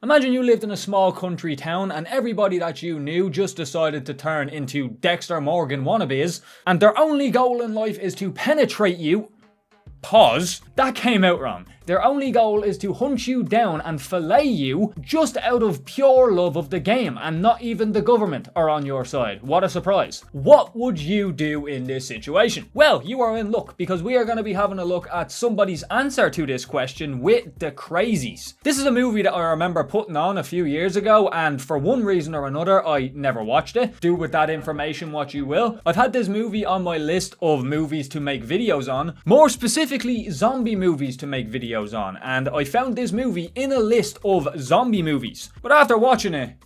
Imagine you lived in a small country town and everybody that you knew just decided to turn into Dexter Morgan wannabes, and their only goal in life is to penetrate you. Pause. That came out wrong. Their only goal is to hunt you down and fillet you just out of pure love of the game, and not even the government are on your side. What a surprise. What would you do in this situation? Well, you are in luck, because we are going to be having a look at somebody's answer to this question with the Crazies. This is a movie that I remember putting on a few years ago, and for one reason or another, I never watched it. Do with that information what you will. I've had this movie on my list of movies to make videos on, more specifically zombie movies to make videos on, and I found this movie in a list of zombie movies. But after watching it,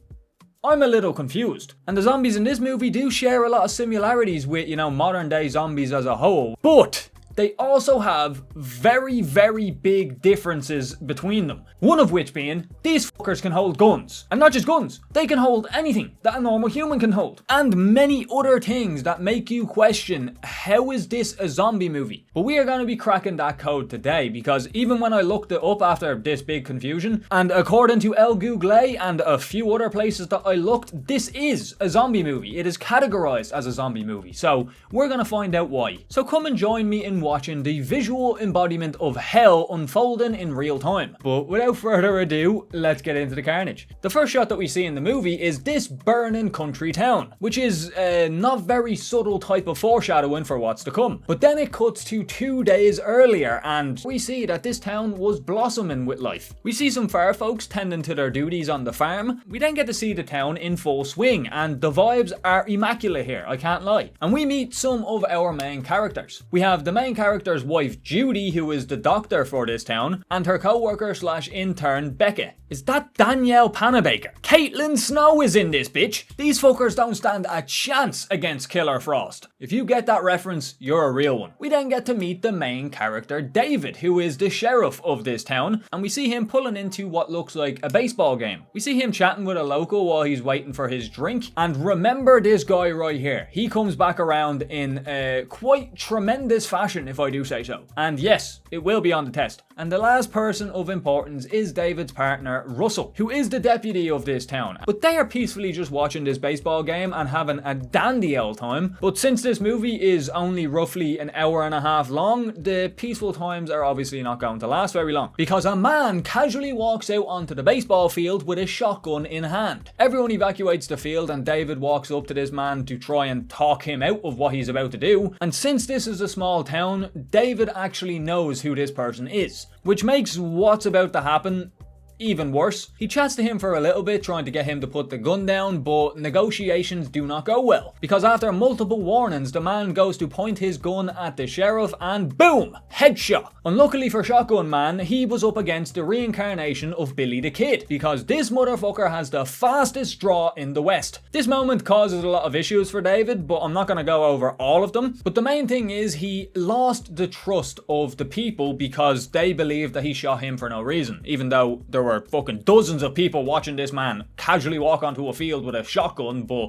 I'm a little confused. And the zombies in this movie do share a lot of similarities with, modern day zombies as a whole. But they also have very, very big differences between them. One of which being, these fuckers can hold guns. And not just guns, they can hold anything that a normal human can hold. And many other things that make you question, how is this a zombie movie? But we are going to be cracking that code today, because even when I looked it up after this big confusion, and according to El Google and a few other places that I looked, this is a zombie movie. It is categorized as a zombie movie. So we're going to find out why. So come and join me in watching the visual embodiment of hell unfolding in real time. But without further ado, let's get into the carnage. The first shot that we see in the movie is this burning country town, which is a not very subtle type of foreshadowing for what's to come. But then it cuts to 2 days earlier, and we see that this town was blossoming with life. We see some fair folks tending to their duties on the farm. We then get to see the town in full swing, and the vibes are immaculate here, I can't lie. And we meet some of our main characters. We have the main character's wife Judy, who is the doctor for this town, and her co-worker slash intern Becca. Is that Danielle Panabaker? Caitlin Snow is in this bitch. These fuckers don't stand a chance against Killer Frost. If you get that reference, you're a real one. We then get to meet the main character David, who is the sheriff of this town, and we see him pulling into what looks like a baseball game. We see him chatting with a local while he's waiting for his drink, and remember this guy right here. He comes back around in a quite tremendous fashion, if I do say so. And yes, it will be on the test. And the last person of importance is David's partner, Russell, who is the deputy of this town. But they are peacefully just watching this baseball game and having a dandy old time. But since this movie is only roughly an hour and a half long, the peaceful times are obviously not going to last very long, because a man casually walks out onto the baseball field with a shotgun in hand. Everyone evacuates the field, and David walks up to this man to try and talk him out of what he's about to do. And since this is a small town, David actually knows who this person is, which makes what's about to happen even worse. He chats to him for a little bit, trying to get him to put the gun down, but negotiations do not go well, because after multiple warnings, the man goes to point his gun at the sheriff and boom, headshot. Unluckily for Shotgun Man, he was up against the reincarnation of Billy the Kid, because this motherfucker has the fastest draw in the West. This moment causes a lot of issues for David, but I'm not going to go over all of them. But the main thing is he lost the trust of the people because they believed that he shot him for no reason, even though there were fucking dozens of people watching this man casually walk onto a field with a shotgun, but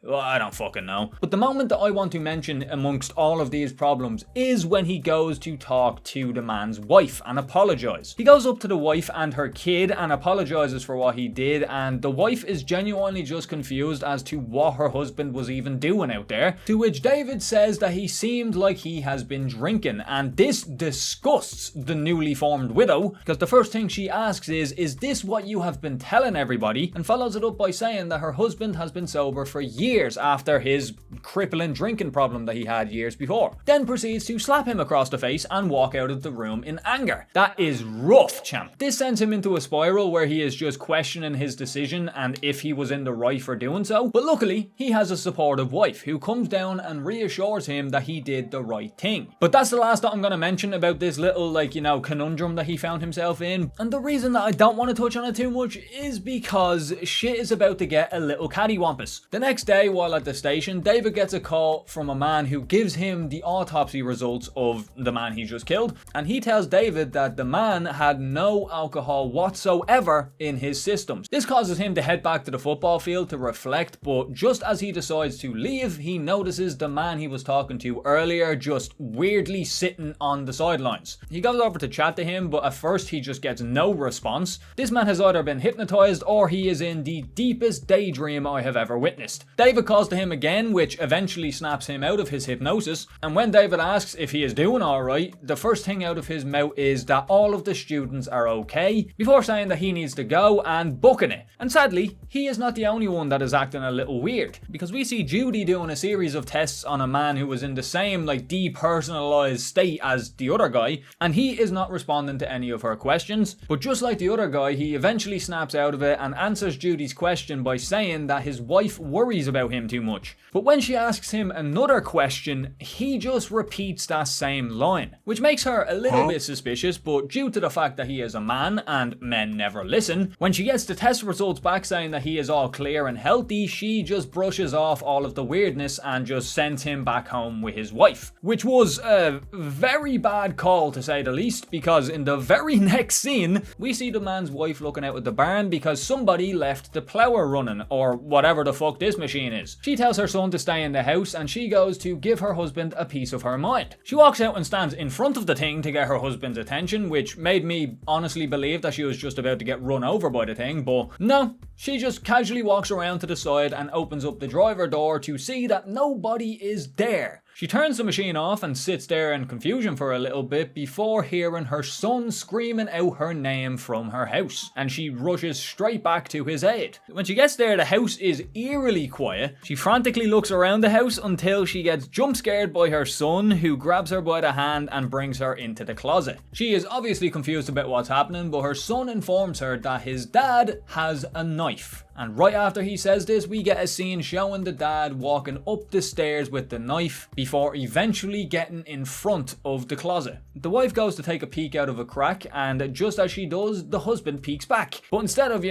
well, I don't fucking know. But the moment that I want to mention amongst all of these problems is when he goes to talk to the man's wife and apologise. He goes up to the wife and her kid and apologises for what he did, and the wife is genuinely just confused as to what her husband was even doing out there, to which David says that he seemed like he has been drinking, and this disgusts the newly formed widow, because the first thing she asks is this what you have been telling everybody? And follows it up by saying that her husband has been sober for years after his crippling drinking problem that he had years before. Then proceeds to slap him across the face and walk out of the room in anger. That is rough, champ. This sends him into a spiral where he is just questioning his decision and if he was in the right for doing so. But luckily, he has a supportive wife who comes down and reassures him that he did the right thing. But that's the last that I'm going to mention about this little, conundrum that he found himself in. And the reason that I don't want to touch on it too much is because shit is about to get a little cattywampus. The next day, day while at the station, David gets a call from a man who gives him the autopsy results of the man he just killed, and he tells David that the man had no alcohol whatsoever in his systems. This causes him to head back to the football field to reflect, but just as he decides to leave, he notices the man he was talking to earlier just weirdly sitting on the sidelines. He goes over to chat to him, but at first he just gets no response. This man has either been hypnotized or he is in the deepest daydream I have ever witnessed. David calls to him again, which eventually snaps him out of his hypnosis, and when David asks if he is doing alright, the first thing out of his mouth is that all of the students are okay, before saying that he needs to go and booking it. And sadly, he is not the only one that is acting a little weird, because we see Judy doing a series of tests on a man who was in the same depersonalized state as the other guy, and he is not responding to any of her questions. But just like the other guy, he eventually snaps out of it and answers Judy's question by saying that his wife worries about him too much. But when she asks him another question, he just repeats that same line, which makes her a little bit suspicious, but due to the fact that he is a man and men never listen, when she gets the test results back saying that he is all clear and healthy, she just brushes off all of the weirdness and just sends him back home with his wife, which was a very bad call to say the least, because in the very next scene we see the man's wife looking out at the barn because somebody left the plower running, or whatever the fuck this machine is. She tells her son to stay in the house and she goes to give her husband a piece of her mind. She walks out and stands in front of the thing to get her husband's attention, which made me honestly believe that she was just about to get run over by the thing, but no, she just casually walks around to the side and opens up the driver door to see that nobody is there. She turns the machine off and sits there in confusion for a little bit before hearing her son screaming out her name from her house, and she rushes straight back to his aid. When she gets there, the house is eerily quiet. She frantically looks around the house until she gets jump scared by her son, who grabs her by the hand and brings her into the closet. She is obviously confused about what's happening, but her son informs her that his dad has a knife. And right after he says this, we get a scene showing the dad walking up the stairs with the knife before eventually getting in front of the closet. The wife goes to take a peek out of a crack, and just as she does, the husband peeks back. But instead of,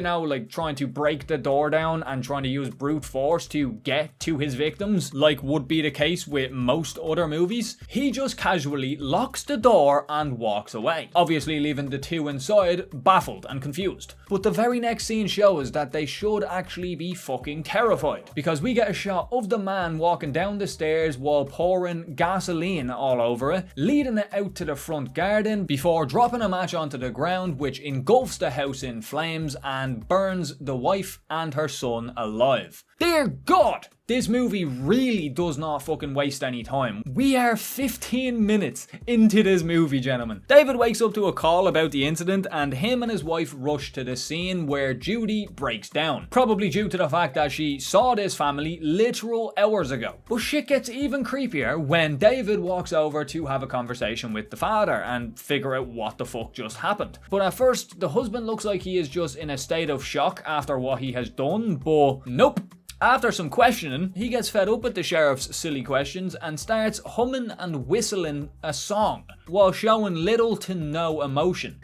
trying to break the door down and trying to use brute force to get to his victims, like would be the case with most other movies, he just casually locks the door and walks away, obviously leaving the two inside baffled and confused. But the very next scene shows that they should actually be fucking terrified, because we get a shot of the man walking down the stairs while pouring gasoline all over it, leading it out to the front garden before dropping a match onto the ground, which engulfs the house in flames and burns the wife and her son alive. Dear God! This movie really does not fucking waste any time. We are 15 minutes into this movie, gentlemen. David wakes up to a call about the incident, and him and his wife rush to the scene where Judy breaks down. Probably due to the fact that she saw this family literal hours ago. But shit gets even creepier when David walks over to have a conversation with the father and figure out what the fuck just happened. But at first, the husband looks like he is just in a state of shock after what he has done, but nope. After some questioning, he gets fed up with the sheriff's silly questions and starts humming and whistling a song while showing little to no emotion.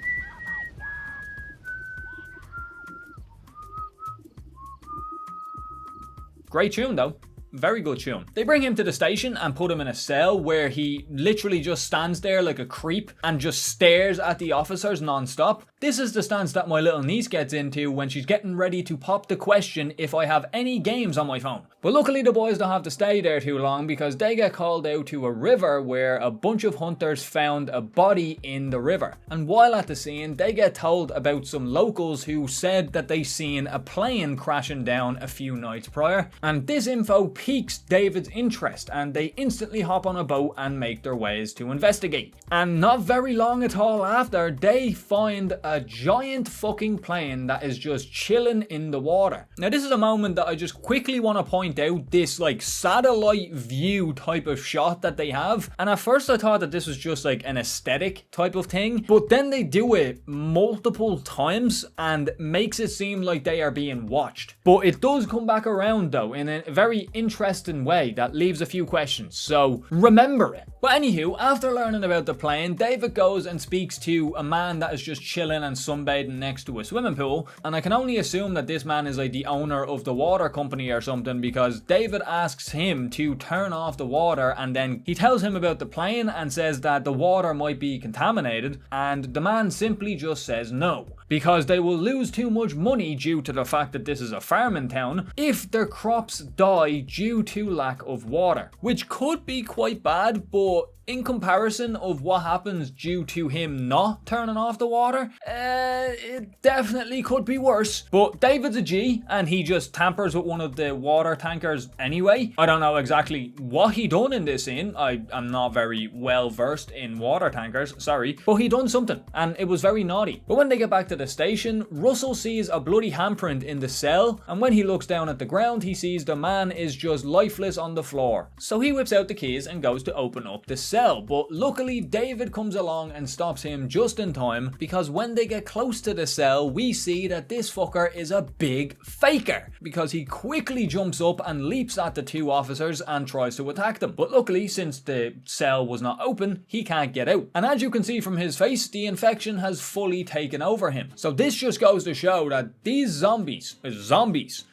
Great tune though. Very good tune. They bring him to the station and put him in a cell where he literally just stands there like a creep and just stares at the officers non-stop. This is the stance that my little niece gets into when she's getting ready to pop the question if I have any games on my phone. But luckily the boys don't have to stay there too long, because they get called out to a river where a bunch of hunters found a body in the river. And while at the scene, they get told about some locals who said that they seen a plane crashing down a few nights prior. And this info piques David's interest, and they instantly hop on a boat and make their ways to investigate. And not very long at all after, they find a giant fucking plane that is just chilling in the water. Now this is a moment that I just quickly want to point out, this satellite view type of shot that they have. And at first I thought that this was just an aesthetic type of thing, but then they do it multiple times and makes it seem like they are being watched. But it does come back around though in a very interesting way that leaves a few questions, so remember it. But anywho, after learning about the plane, David goes and speaks to a man that is just chilling and sunbathing next to a swimming pool, and I can only assume that this man is like the owner of the water company or something, because David asks him to turn off the water, and then he tells him about the plane and says that the water might be contaminated, and the man simply just says no, because they will lose too much money due to the fact that this is a farming town if their crops die due to lack of water, which could be quite bad, but in comparison of what happens due to him not turning off the water, it definitely could be worse. But David's a G, and he just tampers with one of the water tankers anyway. I don't know exactly what he done in this scene. I am not very well versed in water tankers, sorry, but he done something, and it was very naughty. But when they get back to the station, Russell sees a bloody handprint in the cell, and when he looks down at the ground, he sees the man is just lifeless on the floor. So he whips out the keys and goes to open up the cell. But luckily David comes along and stops him just in time, because when they get close to the cell, we see that this fucker is a big faker, because he quickly jumps up and leaps at the two officers and tries to attack them. But luckily, since the cell was not open, he can't get out. And as you can see from his face, the infection has fully taken over him. So this just goes to show that these zombies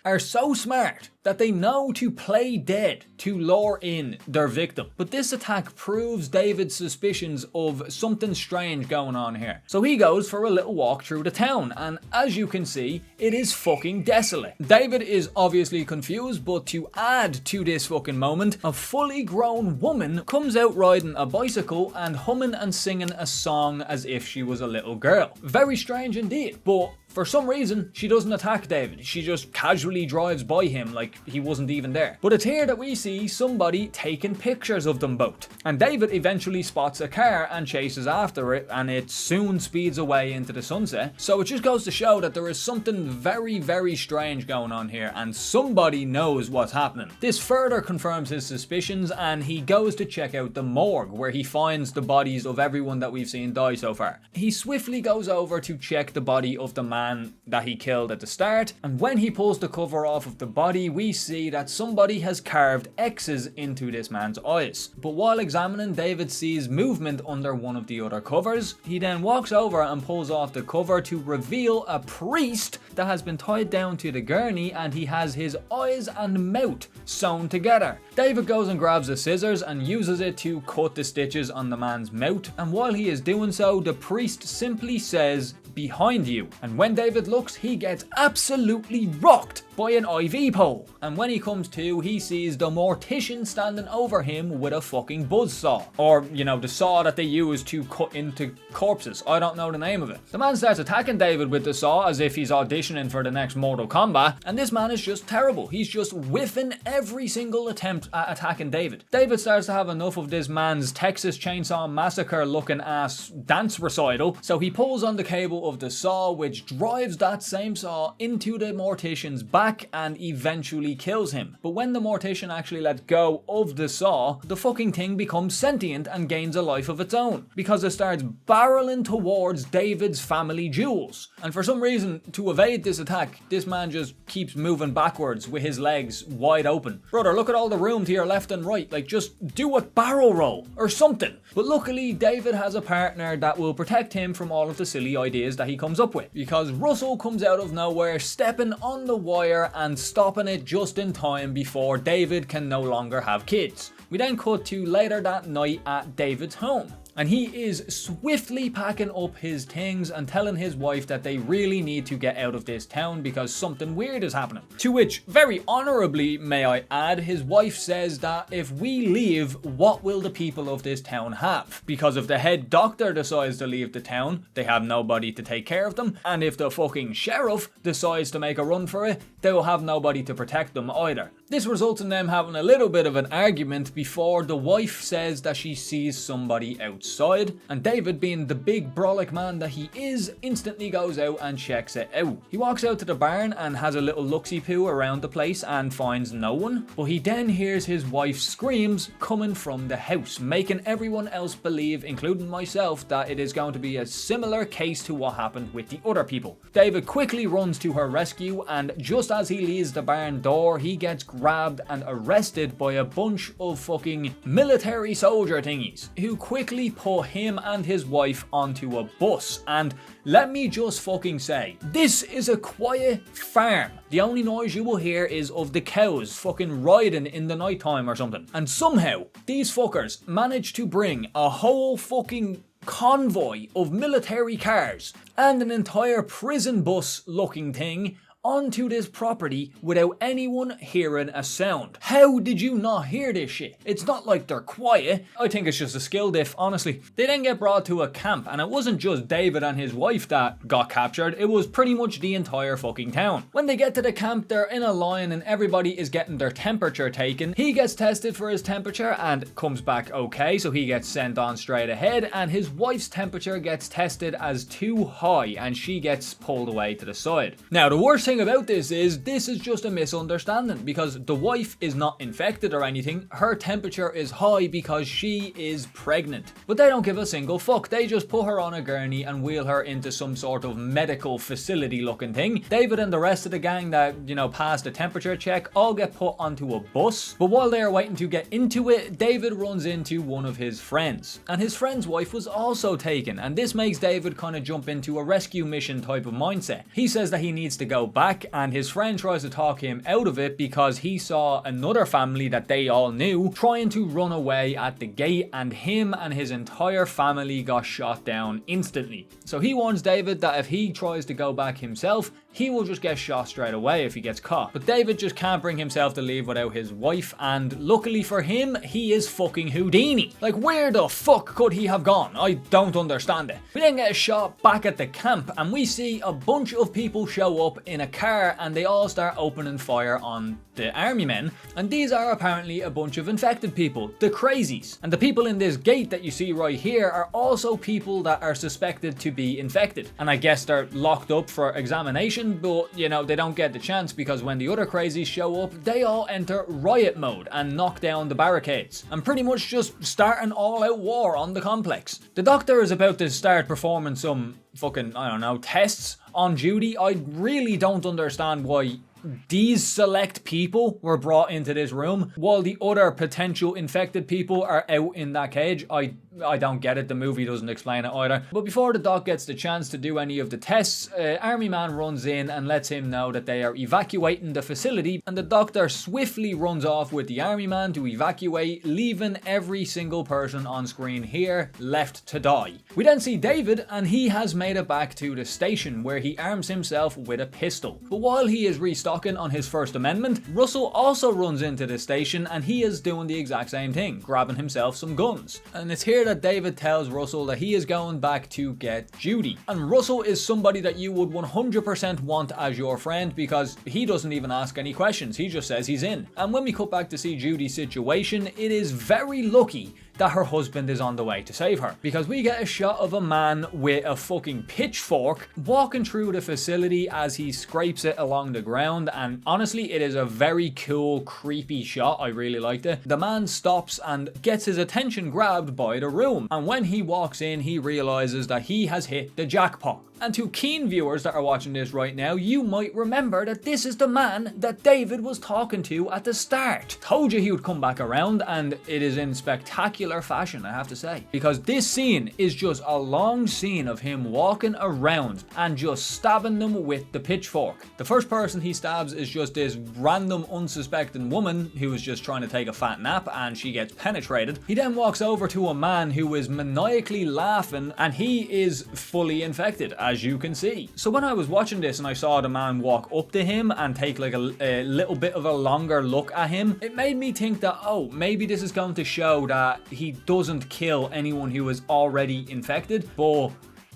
are so smart that they know to play dead to lure in their victim. But this attack proves David's suspicions of something strange going on here. So he goes for a little walk through the town, and as you can see, it is fucking desolate. David is obviously confused, but to add to this fucking moment, a fully grown woman comes out riding a bicycle and humming and singing a song as if she was a little girl. Very strange indeed, but for some reason, she doesn't attack David. She just casually drives by him like he wasn't even there. But it's here that we see somebody taking pictures of them both. And David eventually spots a car and chases after it, and it soon speeds away into the sunset. So it just goes to show that there is something very, very strange going on here, and somebody knows what's happening. This further confirms his suspicions, and he goes to check out the morgue, where he finds the bodies of everyone that we've seen die so far. He swiftly goes over to check the body of the man that he killed at the start, and when he pulls the cover off of the body, we see that somebody has carved X's into this man's eyes. But while examining, David sees movement under one of the other covers. He then walks over and pulls off the cover to reveal a priest that has been tied down to the gurney, and he has his eyes and mouth sewn together. David goes and grabs the scissors and uses it to cut the stitches on the man's mouth, and while he is doing so, the priest simply says, "Behind you." And when David looks, he gets absolutely rocked by an IV pole. And when he comes to, he sees the mortician standing over him with a fucking buzzsaw. Or, you know, the saw that they use to cut into corpses. I don't know the name of it. The man starts attacking David with the saw as if he's auditioning for the next Mortal Kombat, and this man is just terrible. He's just whiffing every single attempt at attacking David. David starts to have enough of this man's Texas Chainsaw Massacre looking ass dance recital, so he pulls on the cable of the saw, which drives that same saw into the mortician's back and eventually kills him. But when the mortician actually lets go of the saw, the fucking thing becomes sentient and gains a life of its own, because it starts barreling towards David's family jewels. And for some reason, to evade this attack, this man just keeps moving backwards with his legs wide open. Brother, look at all the room to your left and right. Like, just do a barrel roll or something. But luckily, David has a partner that will protect him from all of the silly ideas that he comes up with, because Russell comes out of nowhere, stepping on the wire and stopping it just in time before David can no longer have kids. We then cut to later that night at David's home, and he is swiftly packing up his things and telling his wife that they really need to get out of this town because something weird is happening. To which, very honorably may I add, his wife says that if we leave, what will the people of this town have? Because if the head doctor decides to leave the town, they have nobody to take care of them, and if the fucking sheriff decides to make a run for it, they will have nobody to protect them either. This results in them having a little bit of an argument before the wife says that she sees somebody outside, and David, being the big brolic man that he is, instantly goes out and checks it out. He walks out to the barn and has a little look-see-poo around the place and finds no one, but he then hears his wife's screams coming from the house, making everyone else believe, including myself, that it is going to be a similar case to what happened with the other people. David quickly runs to her rescue, and just as he leaves the barn door, he gets grabbed and arrested by a bunch of fucking military soldier thingies who quickly put him and his wife onto a bus. And let me just fucking say, this is a quiet farm. The only noise you will hear is of the cows fucking riding in the night time or something. And somehow these fuckers managed to bring a whole fucking convoy of military cars and an entire prison bus looking thing onto this property without anyone hearing a sound. How did you not hear this shit? It's not like they're quiet. I think it's just a skill diff, honestly. They then get brought to a camp, and it wasn't just David and his wife that got captured, it was pretty much the entire fucking town. When they get to the camp, they're in a line and everybody is getting their temperature taken. He gets tested for his temperature and comes back okay, so he gets sent on straight ahead, and his wife's temperature gets tested as too high and she gets pulled away to the side. Now, the worst thing about this is just a misunderstanding, because the wife is not infected or anything. Her temperature is high because she is pregnant. But they don't give a single fuck. They just put her on a gurney and wheel her into some sort of medical facility looking thing. David and the rest of the gang that, you know, passed the temperature check all get put onto a bus. But while they are waiting to get into it, David runs into one of his friends. And his friend's wife was also taken. And this makes David kind of jump into a rescue mission type of mindset. He says that he needs to go back, and his friend tries to talk him out of it because he saw another family that they all knew trying to run away at the gate, and him and his entire family got shot down instantly. So he warns David that if he tries to go back himself, he will just get shot straight away if he gets caught. But David just can't bring himself to leave without his wife, and luckily for him, he is fucking Houdini. Like, where the fuck could he have gone? I don't understand it. We then get a shot back at the camp, and we see a bunch of people show up in a car, and they all start opening fire on the army men, and these are apparently a bunch of infected people, the Crazies. And the people in this gate that you see right here are also people that are suspected to be infected, and I guess they're locked up for examination, but you know, they don't get the chance because when the other Crazies show up, they all enter riot mode and knock down the barricades and pretty much just start an all-out war on the complex. The doctor is about to start performing some fucking, I don't know, tests on duty. I really don't understand why these select people were brought into this room while the other potential infected people are out in that cage. I don't get it. The movie doesn't explain it either. But before the doc gets the chance to do any of the tests, Army Man runs in and lets him know that they are evacuating the facility, and the doctor swiftly runs off with the Army Man to evacuate, leaving every single person on screen here left to die. We then see David, and he has made it back to the station where he arms himself with a pistol. But while he is restocking on his First Amendment, Russell also runs into the station and he is doing the exact same thing, grabbing himself some guns. And it's here that David tells Russell that he is going back to get Judy. And Russell is somebody that you would 100% want as your friend because he doesn't even ask any questions, he just says he's in. And when we cut back to see Judy's situation, it is very lucky that her husband is on the way to save her, because we get a shot of a man with a fucking pitchfork walking through the facility as he scrapes it along the ground, and honestly it is a very cool, creepy shot. I really liked it. The man stops and gets his attention grabbed by the room, and when he walks in he realizes that he has hit the jackpot. And to keen viewers that are watching this right now, you might remember that this is the man that David was talking to at the start. Told you he would come back around, and it is in spectacular fashion, I have to say. Because this scene is just a long scene of him walking around and just stabbing them with the pitchfork. The first person he stabs is just this random unsuspecting woman who is just trying to take a fat nap, and she gets penetrated. He then walks over to a man who is maniacally laughing, and he is fully infected, as you can see. So when I was watching this and I saw the man walk up to him and take like a little bit of a longer look at him, it made me think that, oh, maybe this is going to show that he doesn't kill anyone who is already infected, but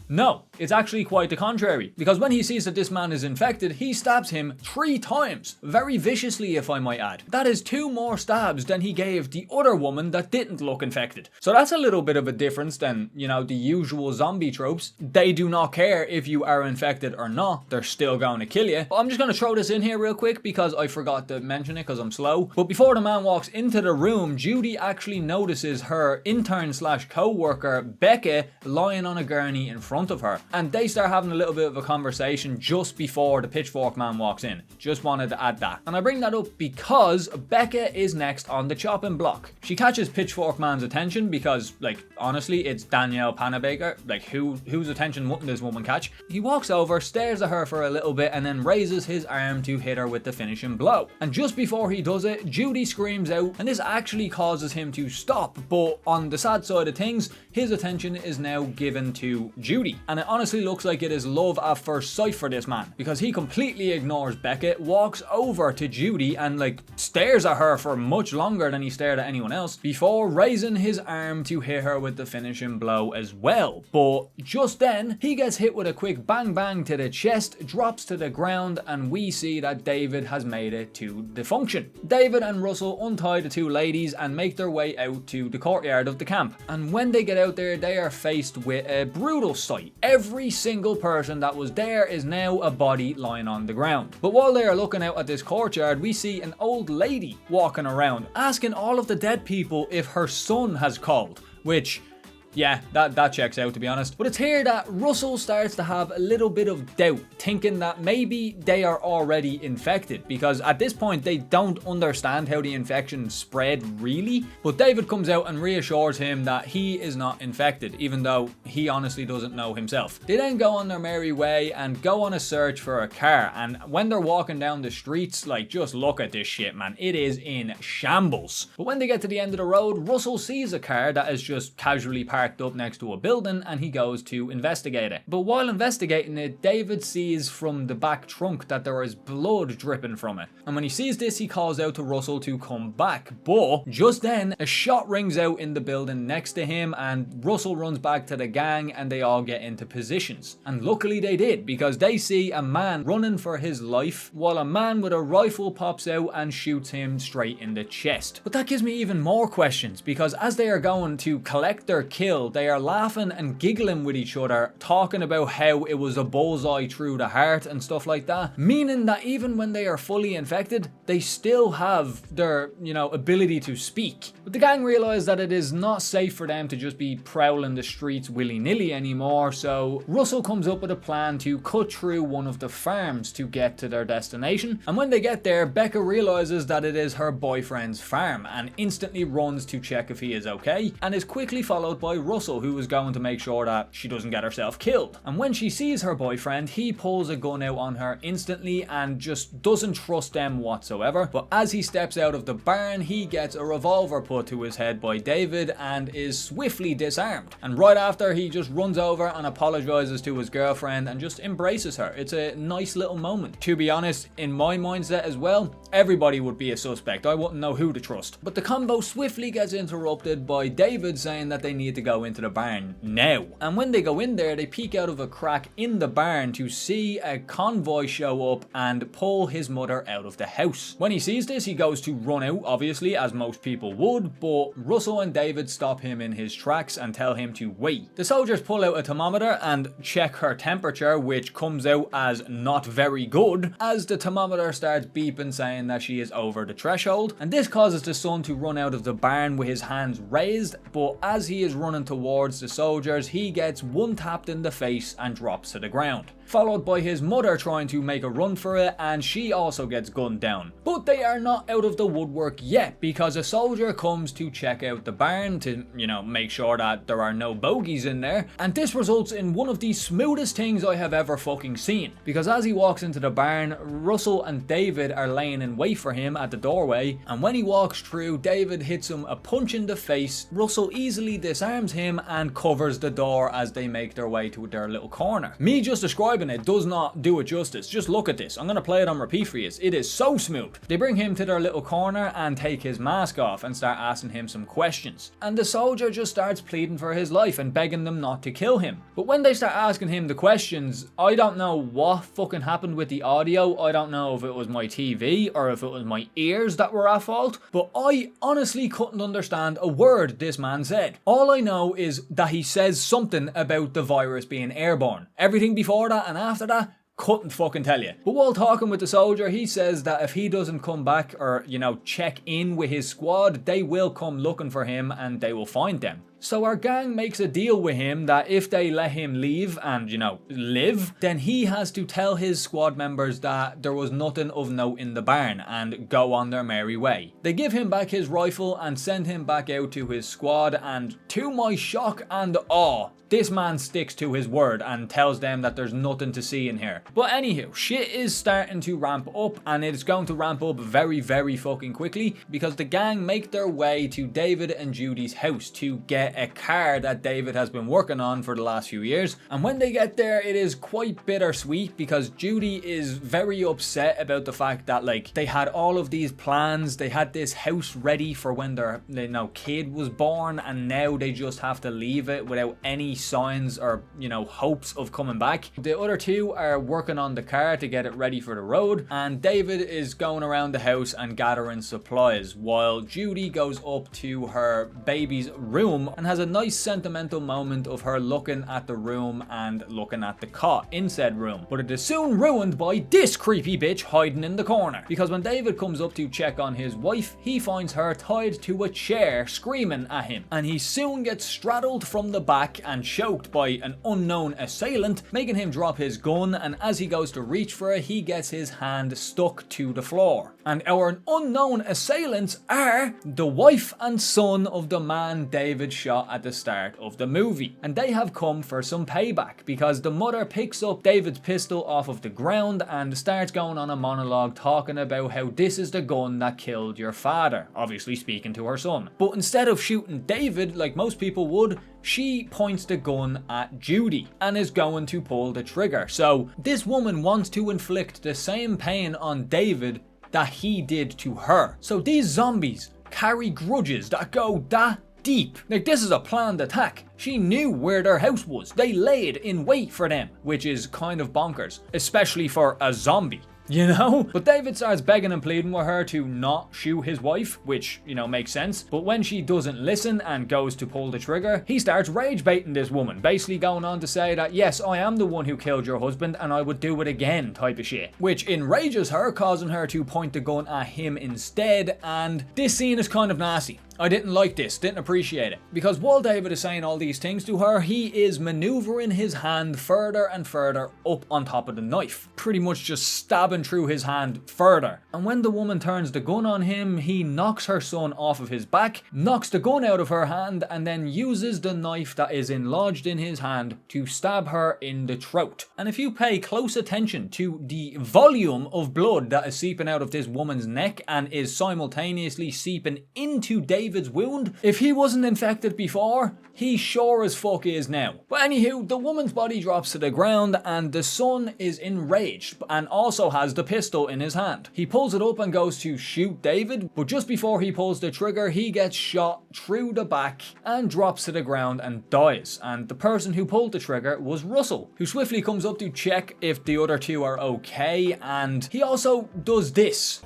no, it's actually quite the contrary, because when he sees that this man is infected, he stabs him 3 times, very viciously if I might add. That is 2 more stabs than he gave the other woman that didn't look infected. So that's a little bit of a difference than, you know, the usual zombie tropes. They do not care if you are infected or not, they're still going to kill you. But I'm just going to throw this in here real quick because I forgot to mention it because I'm slow. But before the man walks into the room, Judy actually notices her intern slash co-worker, Becca, lying on a gurney in front front of her, and they start having a little bit of a conversation just before the pitchfork man walks in. Just wanted to add that. And I bring that up because Becca is next on the chopping block. She catches pitchfork man's attention because, like, honestly, it's Danielle Panabaker. Like, whose attention wouldn't this woman catch? He walks over, stares at her for a little bit, and then raises his arm to hit her with the finishing blow. And just before he does it, Judy screams out, and this actually causes him to stop. But on the sad side of things, his attention is now given to Judy. And it honestly looks like it is love at first sight for this man, because he completely ignores Becca, walks over to Judy and like stares at her for much longer than he stared at anyone else before raising his arm to hit her with the finishing blow as well. But just then, he gets hit with a quick bang bang to the chest, drops to the ground, and we see that David has made it to the function. David and Russell untie the two ladies and make their way out to the courtyard of the camp. And when they get out there, they are faced with a brutal sight. Every single person that was there is now a body lying on the ground. But while they are looking out at this courtyard, we see an old lady walking around, asking all of the dead people if her son has called, which, yeah, that checks out, to be honest. But it's here that Russell starts to have a little bit of doubt, thinking that maybe they are already infected, because at this point they don't understand how the infection spread really. But David comes out and reassures him that he is not infected, even though he honestly doesn't know himself. They then go on their merry way and go on a search for a car, and when they're walking down the streets, like, just look at this shit, man. It is in shambles. But when they get to the end of the road, Russell sees a car that is just casually parked up next to a building, and he goes to investigate it. But while investigating it, David sees from the back trunk that there is blood dripping from it. And when he sees this, he calls out to Russell to come back. But just then, a shot rings out in the building next to him, and Russell runs back to the gang, and they all get into positions. And luckily they did, because they see a man running for his life, while a man with a rifle pops out and shoots him straight in the chest. But that gives me even more questions, because as they are going to collect their kill, they are laughing and giggling with each other, talking about how it was a bullseye through the heart and stuff like that, meaning that even when they are fully infected, they still have their, ability to speak. But the gang realize that it is not safe for them to just be prowling the streets willy-nilly anymore, so Russell comes up with a plan to cut through one of the farms to get to their destination. And when they get there, Becca realizes that it is her boyfriend's farm and instantly runs to check if he is okay, and is quickly followed by Russell, who is going to make sure that she doesn't get herself killed. And when she sees her boyfriend, he pulls a gun out on her instantly and just doesn't trust them whatsoever. But as he steps out of the barn, he gets a revolver put to his head by David and is swiftly disarmed. And right after, he just runs over and apologizes to his girlfriend and just embraces her. It's a nice little moment. To be honest, in my mindset as well, everybody would be a suspect. I wouldn't know who to trust. But the combo swiftly gets interrupted by David saying that they need to go into the barn now. And when they go in there, they peek out of a crack in the barn to see a convoy show up and pull his mother out of the house. When he sees this, he goes to run out, obviously, as most people would, but Russell and David stop him in his tracks and tell him to wait. The soldiers pull out a thermometer and check her temperature, which comes out as not very good, as the thermometer starts beeping saying that she is over the threshold. And this causes the son to run out of the barn with his hands raised, but as he is running towards the soldiers, he gets one tapped in the face and drops to the ground, followed by his mother trying to make a run for it, and she also gets gunned down. But they are not out of the woodwork yet, because a soldier comes to check out the barn to, make sure that there are no bogeys in there, and this results in one of the smoothest things I have ever fucking seen, because as he walks into the barn, Russell and David are laying in wait for him at the doorway, and when he walks through, David hits him a punch in the face. Russell easily disarms him and covers the door as they make their way to their little corner. Me just describing it does not do it justice. Just look at this. I'm going to play it on repeat for you. It is so smooth. They bring him to their little corner and take his mask off and start asking him some questions. And the soldier just starts pleading for his life and begging them not to kill him. But when they start asking him the questions, I don't know what fucking happened with the audio. I don't know if it was my TV or if it was my ears that were at fault, but I honestly couldn't understand a word this man said. All I know is that he says something about the virus being airborne. Everything before that and after that, couldn't fucking tell you. But while talking with the soldier, he says that if he doesn't come back or, check in with his squad, they will come looking for him and they will find them. So our gang makes a deal with him that if they let him leave and, live, then he has to tell his squad members that there was nothing of note in the barn and go on their merry way. They give him back his rifle and send him back out to his squad, and to my shock and awe, this man sticks to his word and tells them that there's nothing to see in here. But anywho, shit is starting to ramp up, and it's going to ramp up very, very fucking quickly, because the gang make their way to David and Judy's house to get a car that David has been working on for the last few years. And when they get there, it is quite bittersweet, because Judy is very upset about the fact that they had all of these plans, they had this house ready for when their kid was born, and now they just have to leave it without any signs or hopes of coming back. The other two are working on the car to get it ready for the road, and David is going around the house and gathering supplies, while Judy goes up to her baby's room and has a nice sentimental moment of her looking at the room and looking at the cot in said room. But it is soon ruined by this creepy bitch hiding in the corner, because when David comes up to check on his wife, he finds her tied to a chair screaming at him, and he soon gets straddled from the back and choked by an unknown assailant, making him drop his gun, and as he goes to reach for it, he gets his hand stuck to the floor. And our unknown assailants are the wife and son of the man David shot at the start of the movie. And they have come for some payback, because the mother picks up David's pistol off of the ground and starts going on a monologue talking about how this is the gun that killed your father, obviously speaking to her son. But instead of shooting David like most people would, she points the gun at Judy and is going to pull the trigger. So this woman wants to inflict the same pain on David that he did to her. So these zombies carry grudges that go that deep. This is a planned attack. She knew where their house was. They laid in wait for them, which is kind of bonkers, especially for a zombie. But David starts begging and pleading with her to not shoot his wife, which, makes sense. But when she doesn't listen and goes to pull the trigger, he starts rage baiting this woman, basically going on to say that, yes, I am the one who killed your husband and I would do it again type of shit, which enrages her, causing her to point the gun at him instead. And this scene is kind of nasty. I didn't like this, didn't appreciate it, because while David is saying all these things to her, he is maneuvering his hand further and further up on top of the knife, pretty much just stabbing through his hand further. And when the woman turns the gun on him, he knocks her son off of his back, knocks the gun out of her hand, and then uses the knife that is lodged in his hand to stab her in the throat. And if you pay close attention to the volume of blood that is seeping out of this woman's neck and is simultaneously seeping into David's wound, if he wasn't infected before, he sure as fuck is now. But anywho, the woman's body drops to the ground and the son is enraged and also has the pistol in his hand. He pulls it up and goes to shoot David, but just before he pulls the trigger, he gets shot through the back and drops to the ground and dies. And the person who pulled the trigger was Russell, who swiftly comes up to check if the other two are okay, and he also does this.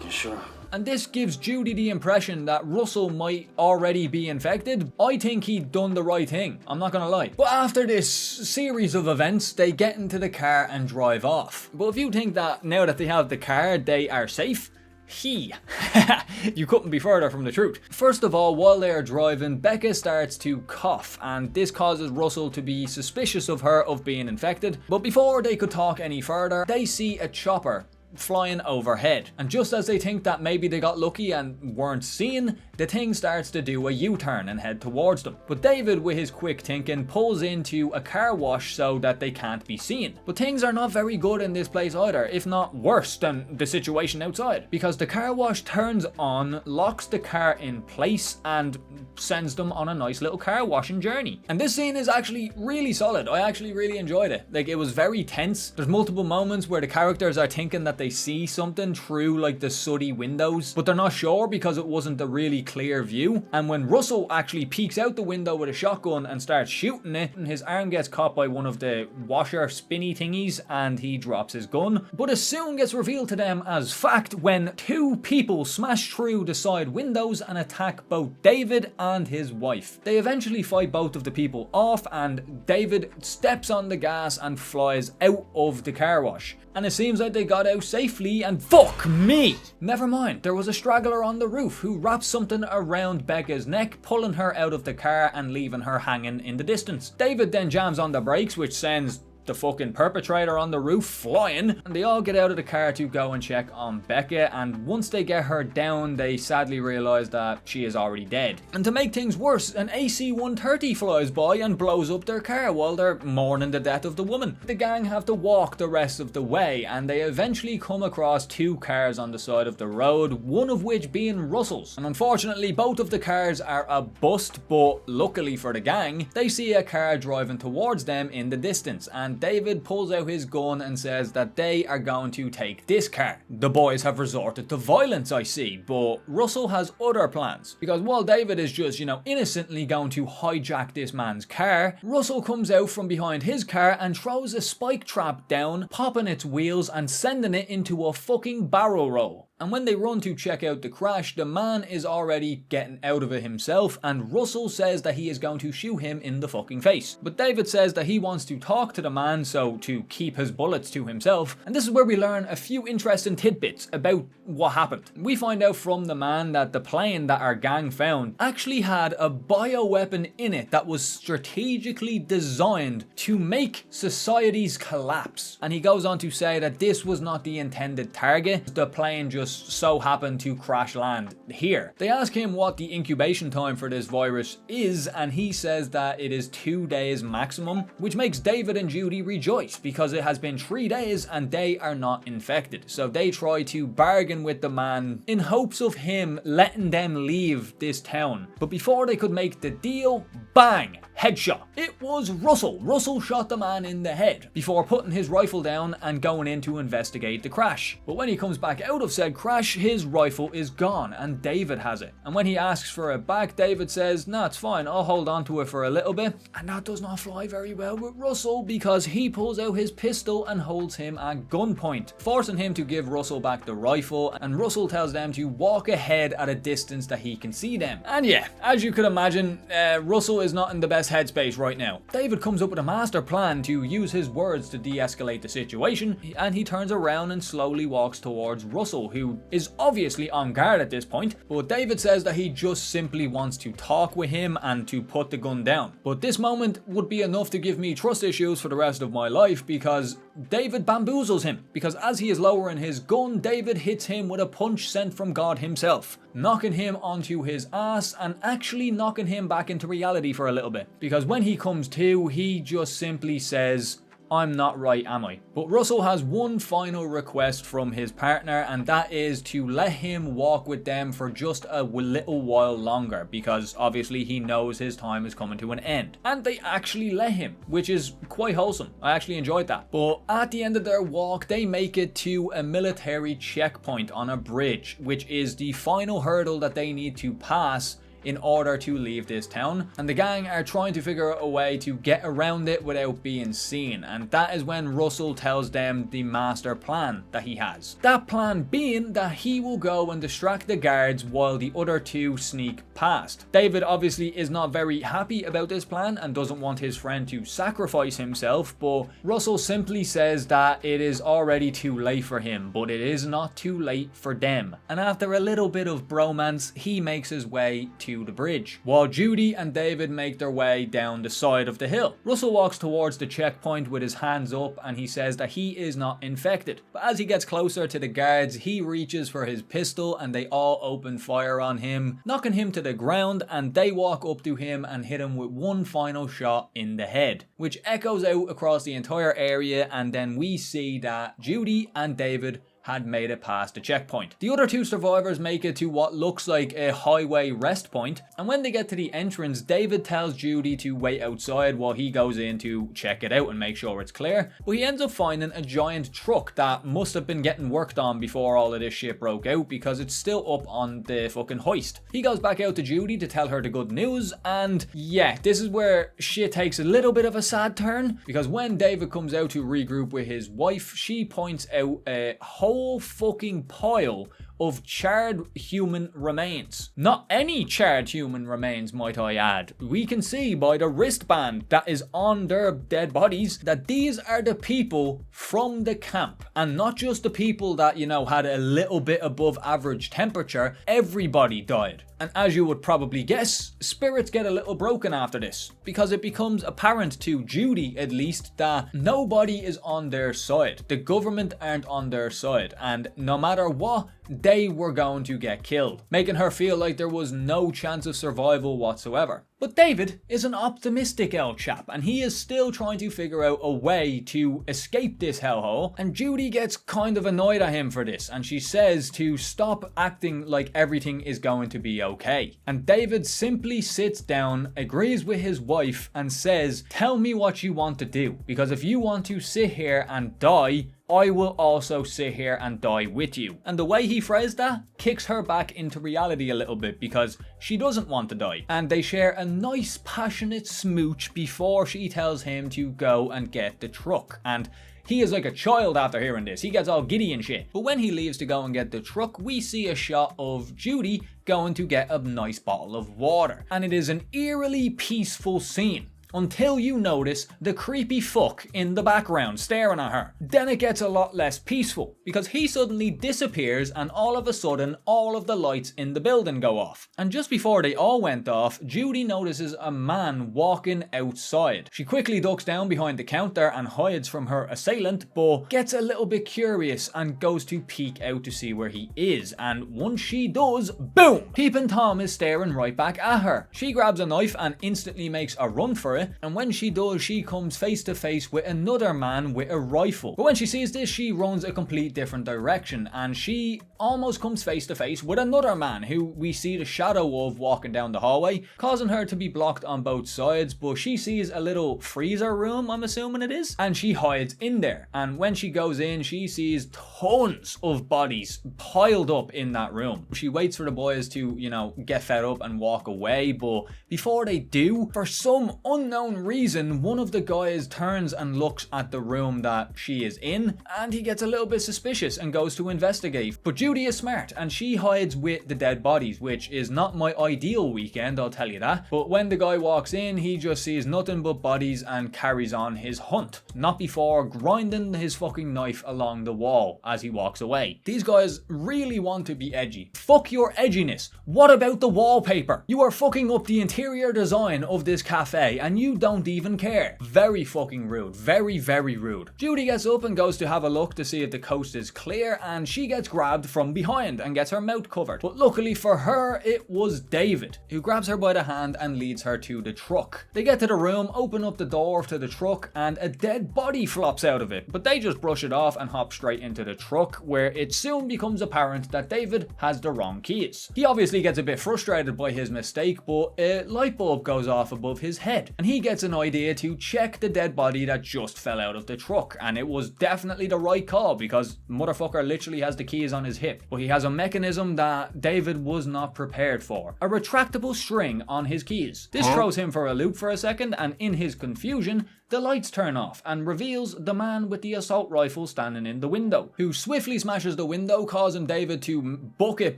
Sure. And this gives Judy the impression that Russell might already be infected. I think he'd done the right thing, I'm not gonna lie. But after this series of events, they get into the car and drive off. But if you think that now that they have the car, they are safe, you couldn't be further from the truth. First of all, while they are driving, Becca starts to cough, and this causes Russell to be suspicious of her of being infected. But before they could talk any further, they see a chopper flying overhead, and just as they think that maybe they got lucky and weren't seen, the thing starts to do a U-turn and head towards them. But David, with his quick thinking, pulls into a car wash so that they can't be seen. But things are not very good in this place either, if not worse than the situation outside, because the car wash turns on, locks the car in place, and sends them on a nice little car washing journey. And this scene is actually really solid. I actually really enjoyed it. It was very tense. There's multiple moments where the characters are thinking that they see something through the sooty windows, but they're not sure because it wasn't a really clear view. And when Russell actually peeks out the window with a shotgun and starts shooting it, and his arm gets caught by one of the washer spinny thingies and he drops his gun. But it soon gets revealed to them as fact when two people smash through the side windows and attack both David and his wife. They eventually fight both of the people off, and David steps on the gas and flies out of the car wash. And it seems like they got out safely, and fuck me! Never mind, there was a straggler on the roof who wrapped something around Becca's neck, pulling her out of the car and leaving her hanging in the distance. David then jams on the brakes, which sends the fucking perpetrator on the roof flying, and they all get out of the car to go and check on Becca, and once they get her down, they sadly realise that she is already dead. And to make things worse, an AC-130 flies by and blows up their car while they're mourning the death of the woman. The gang have to walk the rest of the way, and they eventually come across two cars on the side of the road, one of which being Russell's. And unfortunately, both of the cars are a bust, but luckily for the gang, they see a car driving towards them in the distance, and David pulls out his gun and says that they are going to take this car. The boys have resorted to violence, I see, but Russell has other plans. Because while David is just, innocently going to hijack this man's car, Russell comes out from behind his car and throws a spike trap down, popping its wheels and sending it into a fucking barrel roll. And when they run to check out the crash, the man is already getting out of it himself, and Russell says that he is going to shoot him in the fucking face. But David says that he wants to talk to the man, so to keep his bullets to himself. And this is where we learn a few interesting tidbits about what happened. We find out from the man that the plane that our gang found actually had a bioweapon in it that was strategically designed to make societies collapse. And he goes on to say that this was not the intended target. The plane just so happened to crash land here. They ask him what the incubation time for this virus is, and he says that it is 2 days maximum, which makes David and Judy rejoice because it has been 3 days and they are not infected. So they try to bargain with the man in hopes of him letting them leave this town. But before they could make the deal, bang! Headshot. It was Russell. Russell shot the man in the head before putting his rifle down and going in to investigate the crash. But when he comes back out of said crash, his rifle is gone and David has it. And when he asks for it back, David says, "Nah, it's fine, I'll hold on to it for a little bit." And that does not fly very well with Russell because he pulls out his pistol and holds him at gunpoint, forcing him to give Russell back the rifle, and Russell tells them to walk ahead at a distance that he can see them. And yeah, as you could imagine, Russell is not in the best headspace right now. David comes up with a master plan to use his words to de-escalate the situation, and he turns around and slowly walks towards Russell, who is obviously on guard at this point, but David says that he just simply wants to talk with him and to put the gun down. But this moment would be enough to give me trust issues for the rest of my life because David bamboozles him, because as he is lowering his gun, David hits him with a punch sent from God himself, knocking him onto his ass and actually knocking him back into reality for a little bit. Because when he comes to, he just simply says, "I'm not right, am I?" But Russell has one final request from his partner, and that is to let him walk with them for just a little while longer, because obviously he knows his time is coming to an end. And they actually let him, which is quite wholesome. I actually enjoyed that. But at the end of their walk, they make it to a military checkpoint on a bridge, which is the final hurdle that they need to pass in order to leave this town, and the gang are trying to figure out a way to get around it without being seen, and that is when Russell tells them the master plan that he has. That plan being that he will go and distract the guards while the other two sneak past. David obviously is not very happy about this plan and doesn't want his friend to sacrifice himself, but Russell simply says that it is already too late for him, but it is not too late for them. And after a little bit of bromance, he makes his way to the bridge, while Judy and David make their way down the side of the hill. Russell walks towards the checkpoint with his hands up, and he says that he is not infected. But as he gets closer to the guards, he reaches for his pistol and they all open fire on him, knocking him to the ground, and they walk up to him and hit him with one final shot in the head, which echoes out across the entire area, and then we see that Judy and David had made it past the checkpoint. The other two survivors make it to what looks like a highway rest point, and when they get to the entrance, David tells Judy to wait outside while he goes in to check it out and make sure it's clear, but he ends up finding a giant truck that must have been getting worked on before all of this shit broke out, because it's still up on the fucking hoist. He goes back out to Judy to tell her the good news, and yeah, this is where shit takes a little bit of a sad turn, because when David comes out to regroup with his wife, she points out a whole whole fucking pile of charred human remains. Not any charred human remains, might I add. We can see by the wristband that is on their dead bodies that these are the people from the camp, and not just the people that, you know, had a little bit above average temperature. Everybody died. And as you would probably guess, spirits get a little broken after this, because it becomes apparent to Judy, at least, that nobody is on their side. The government aren't on their side, and no matter what, they were going to get killed, making her feel like there was no chance of survival whatsoever. But David is an optimistic old chap, and he is still trying to figure out a way to escape this hellhole, and Judy gets kind of annoyed at him for this, and she says to stop acting like everything is going to be okay. And David simply sits down, agrees with his wife, and says, tell me what you want to do, because if you want to sit here and die, I will also sit here and die with you. And the way he phrased that kicks her back into reality a little bit, because she doesn't want to die. And they share a nice passionate smooch before she tells him to go and get the truck. And he is like a child after hearing this. He gets all giddy and shit. But when he leaves to go and get the truck, we see a shot of Judy going to get a nice bottle of water. And it is an eerily peaceful scene, until you notice the creepy fuck in the background staring at her. Then it gets a lot less peaceful, because he suddenly disappears and all of a sudden all of the lights in the building go off. And just before they all went off, Judy notices a man walking outside. She quickly ducks down behind the counter and hides from her assailant, but gets a little bit curious and goes to peek out to see where he is. And once she does, boom! Peeping Tom is staring right back at her. She grabs a knife and instantly makes a run for it, and when she does, she comes face to face with another man with a rifle. But when she sees this, she runs a complete different direction, and she almost comes face to face with another man who we see the shadow of walking down the hallway, causing her to be blocked on both sides. But she sees a little freezer room, I'm assuming it is, and she hides in there. And when she goes in, she sees tons of bodies piled up in that room. She waits for the boys to, you know, get fed up and walk away, but before they do, for some unknown reason, one of the guys turns and looks at the room that she is in, and he gets a little bit suspicious and goes to investigate. But Judy is smart, and she hides with the dead bodies, which is not my ideal weekend, I'll tell you that. But when the guy walks in, he just sees nothing but bodies and carries on his hunt, not before grinding his fucking knife along the wall as he walks away. These guys really want to be edgy. Fuck your edginess. What about the wallpaper? You are fucking up the interior design of this cafe, and you don't even care. Very fucking rude. Very, very rude. Judy gets up and goes to have a look to see if the coast is clear, and she gets grabbed from behind and gets her mouth covered. But luckily for her, it was David, who grabs her by the hand and leads her to the truck. They get to the room, open up the door to the truck, and a dead body flops out of it. But they just brush it off and hop straight into the truck, where it soon becomes apparent that David has the wrong keys. He obviously gets a bit frustrated by his mistake, but a light bulb goes off above his head, and he gets an idea to check the dead body that just fell out of the truck. And it was definitely the right call, because motherfucker literally has the keys on his hip. But he has a mechanism that David was not prepared for. A retractable string on his keys. This throws him for a loop for a second, and in his confusion, the lights turn off and reveals the man with the assault rifle standing in the window, who swiftly smashes the window, causing David to book it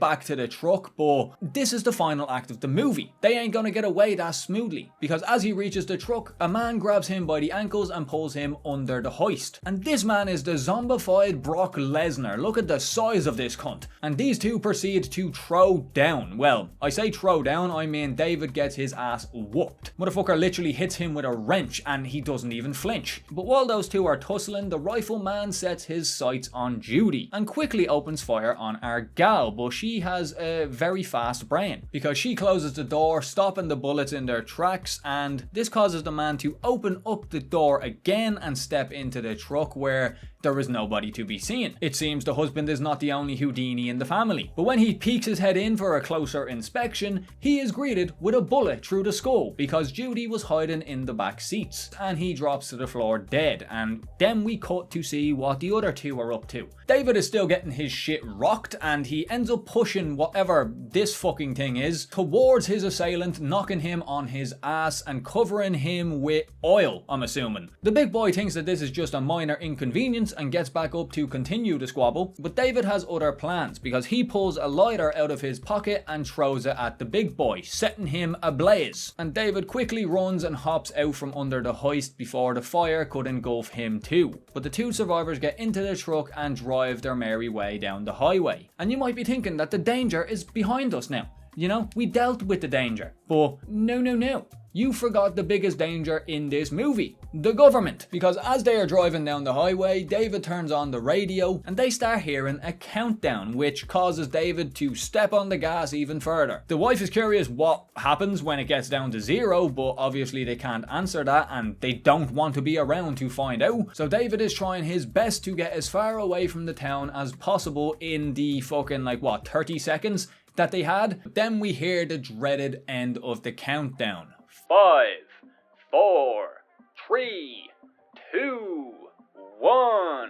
back to the truck. But this is the final act of the movie. They ain't gonna get away that smoothly, because as he reaches the truck, a man grabs him by the ankles and pulls him under the hoist. And this man is the zombified Brock Lesnar. Look at the size of this cunt. And these two proceed to throw down. Well, I say throw down, I mean David gets his ass whooped. Motherfucker literally hits him with a wrench, and he doesn't even flinch. But while those two are tussling, the rifleman sets his sights on Judy and quickly opens fire on our gal. But she has a very fast brain, because she closes the door, stopping the bullets in their tracks, and this causes the man to open up the door again and step into the truck, where there is nobody to be seen. It seems the husband is not the only Houdini in the family. But when he peeks his head in for a closer inspection, he is greeted with a bullet through the skull, because Judy was hiding in the back seats, and he drops to the floor dead. And then we cut to see what the other two are up to. David is still getting his shit rocked, and he ends up pushing whatever this fucking thing is towards his assailant, knocking him on his ass and covering him with oil, I'm assuming. The big boy thinks that this is just a minor inconvenience, faints and gets back up to continue the squabble, but David has other plans because he pulls a lighter out of his pocket and throws it at the big boy, setting him ablaze. And David quickly runs and hops out from under the hoist before the fire could engulf him too. But the two survivors get into the truck and drive their merry way down the highway. And you might be thinking that the danger is behind us now. You know, we dealt with the danger. But no. You forgot the biggest danger in this movie. The government. Because as they are driving down the highway, David turns on the radio and they start hearing a countdown, which causes David to step on the gas even further. The wife is curious what happens when it gets down to 0, but obviously they can't answer that and they don't want to be around to find out. So David is trying his best to get as far away from the town as possible in the fucking 30 seconds that they had. Then we hear the dreaded end of the countdown. 5, 4, 3, 2, 1.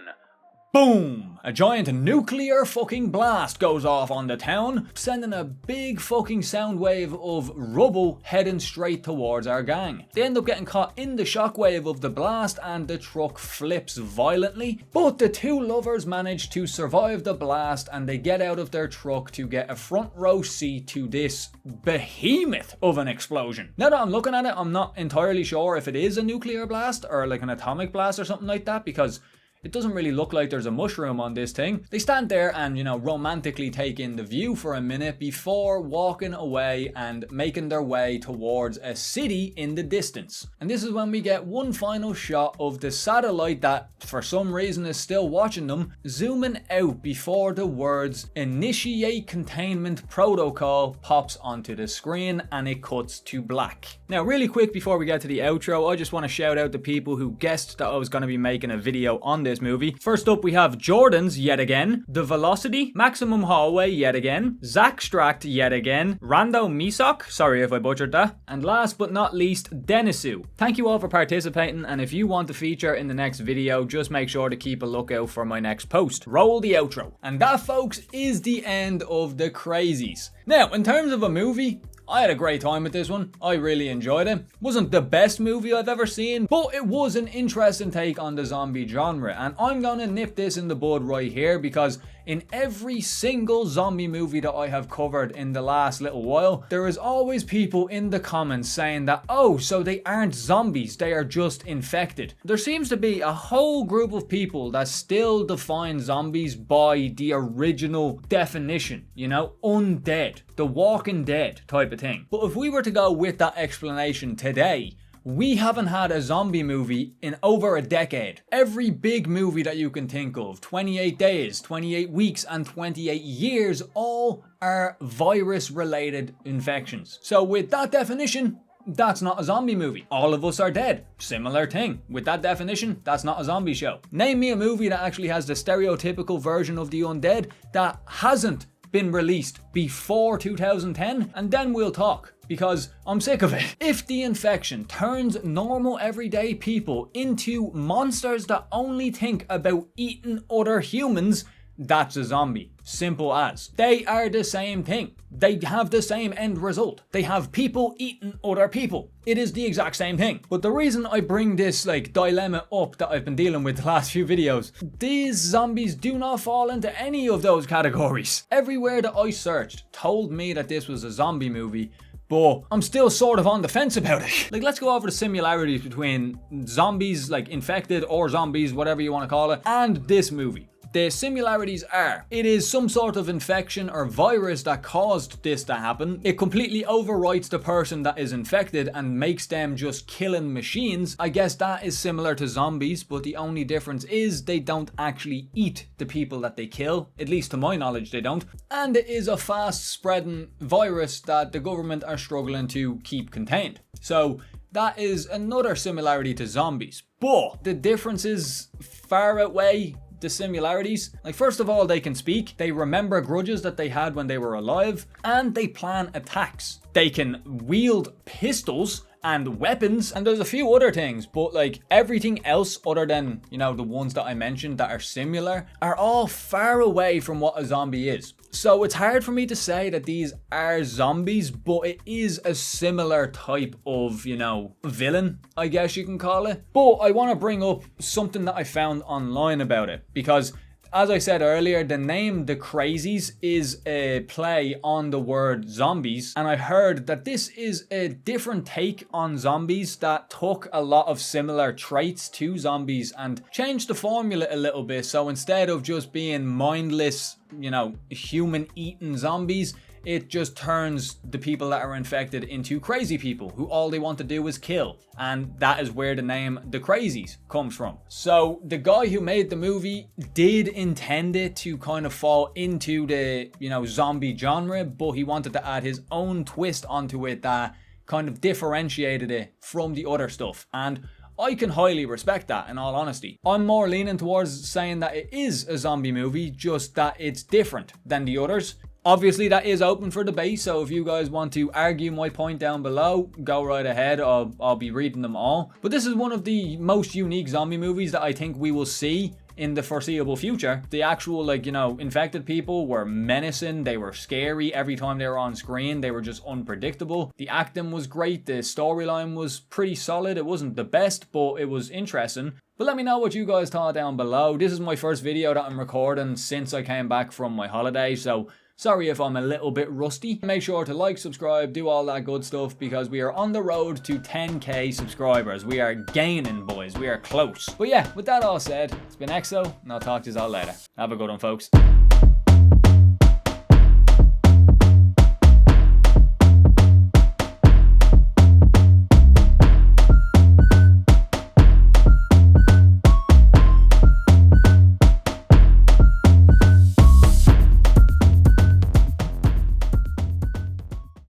Boom! A giant nuclear fucking blast goes off on the town, sending a big fucking sound wave of rubble heading straight towards our gang. They end up getting caught in the shockwave of the blast and the truck flips violently, but the two lovers manage to survive the blast and they get out of their truck to get a front row seat to this behemoth of an explosion. Now that I'm looking at it, I'm not entirely sure if it is a nuclear blast or like an atomic blast or something like that, because it doesn't really look like there's a mushroom on this thing. They stand there and, romantically take in the view for a minute before walking away and making their way towards a city in the distance. And this is when we get one final shot of the satellite that, for some reason, is still watching them, zooming out before the words "Initiate Containment Protocol" pops onto the screen and it cuts to black. Now, really quick before we get to the outro, I just want to shout out the people who guessed that I was going to be making a video on this movie. First up, we have Jordan's yet again, The Velocity, Maximum Hallway yet again, Zach Stract yet again, Rando Misok, sorry if I butchered that, and last but not least, Denisu. Thank you all for participating, and if you want to feature in the next video, just make sure to keep a lookout for my next post. Roll the outro. And that, folks, is the end of the Crazies. Now, in terms of a movie, I had a great time with this one. I really enjoyed it. Wasn't the best movie I've ever seen, but it was an interesting take on the zombie genre. And I'm gonna nip this in the bud right here because in every single zombie movie that I have covered in the last little while, there is always people in the comments saying that, oh, so they aren't zombies, they are just infected. There seems to be a whole group of people that still define zombies by the original definition, undead, the Walking Dead type of thing. But if we were to go with that explanation today, we haven't had a zombie movie in over a decade. Every big movie that you can think of, 28 days, 28 weeks, and 28 years, all are virus-related infections. So with that definition, that's not a zombie movie. All of Us Are Dead, similar thing. With that definition, that's not a zombie show. Name me a movie that actually has the stereotypical version of the undead that hasn't been released before 2010, and then we'll talk, because I'm sick of it. If the infection turns normal everyday people into monsters that only think about eating other humans, that's a zombie. Simple as. They are the same thing. They have the same end result. They have people eating other people. It is the exact same thing. But the reason I bring this dilemma up that I've been dealing with the last few videos, these zombies do not fall into any of those categories. Everywhere that I searched told me that this was a zombie movie, but I'm still sort of on the fence about it. Let's go over the similarities between zombies, infected or zombies, whatever you want to call it, and this movie. The similarities are, it is some sort of infection or virus that caused this to happen. It completely overwrites the person that is infected and makes them just killing machines. I guess that is similar to zombies, but the only difference is they don't actually eat the people that they kill. At least to my knowledge, they don't. And it is a fast spreading virus that the government are struggling to keep contained. So that is another similarity to zombies. But the differences far outweigh the similarities. First of all, they can speak, they remember grudges that they had when they were alive, and they plan attacks. They can wield pistols and weapons, and there's a few other things, but like everything else other than, you know, the ones that I mentioned that are similar are all far away from what a zombie is. So it's hard for me to say that these are zombies, but it is a similar type of, you know, villain, I guess you can call it. But I want to bring up something that I found online about it, because as I said earlier, the name The Crazies is a play on the word zombies, and I heard that this is a different take on zombies that took a lot of similar traits to zombies and changed the formula a little bit. So instead of just being mindless, you know, human-eating zombies, it just turns the people that are infected into crazy people who all they want to do is kill. And that is where the name The Crazies comes from. So the guy who made the movie did intend it to kind of fall into the, you know, zombie genre, but he wanted to add his own twist onto it that kind of differentiated it from the other stuff. And I can highly respect that, in all honesty. I'm more leaning towards saying that it is a zombie movie, just that it's different than the others. Obviously, that is open for debate, so if you guys want to argue my point down below, go right ahead. I'll be reading them all. But this is one of the most unique zombie movies that I think we will see in the foreseeable future. The actual, like, you know, infected people were menacing, they were scary every time they were on screen, they were just unpredictable. The acting was great, the storyline was pretty solid. It wasn't the best, but it was interesting. But let me know what you guys thought down below. This is my first video that I'm recording since I came back from my holiday, so sorry if I'm a little bit rusty. Make sure to like, subscribe, do all that good stuff, because we are on the road to 10k subscribers. We are gaining, boys. We are close. But yeah, with that all said, it's been EXO, and I'll talk to you all later. Have a good one, folks.